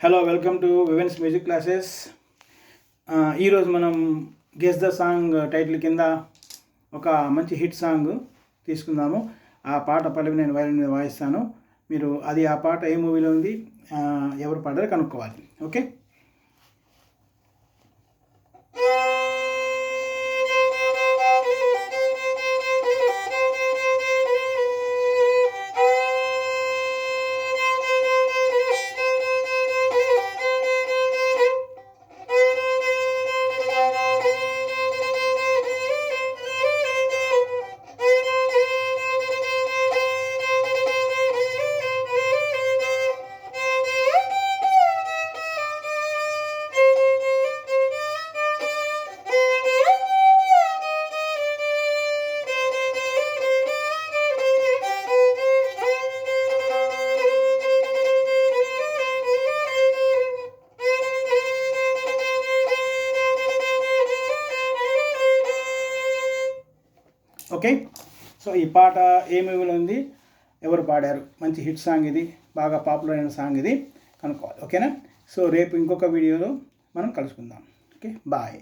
Hello, welcome to Vivens music classes. ఈరోజు మనం guess the song title కింద ఒక మంచి హిట్ సాంగ్ తీసుకుందాము. ఆ పాట పల్లవి నేను వైలిన్ మీద వాయిస్తాను. మీరు ఆ పాట ఏ మూవీలో ఉంది, ఎవరు పాడారో కనుక్కోవాలి. ఓకే. ఓకే. సో ఈ పాట ఏ మూవీలో ఉంది, ఎవరు పాడారు, మంచి హిట్ సాంగ్ ఇది, బాగా పాపులర్ అయిన సాంగ్ ఇది, కనుక్కోవాలి. ఓకేనా. సో రేపు ఇంకొక వీడియోలో మనం కలుసుకుందాం. Okay, bye.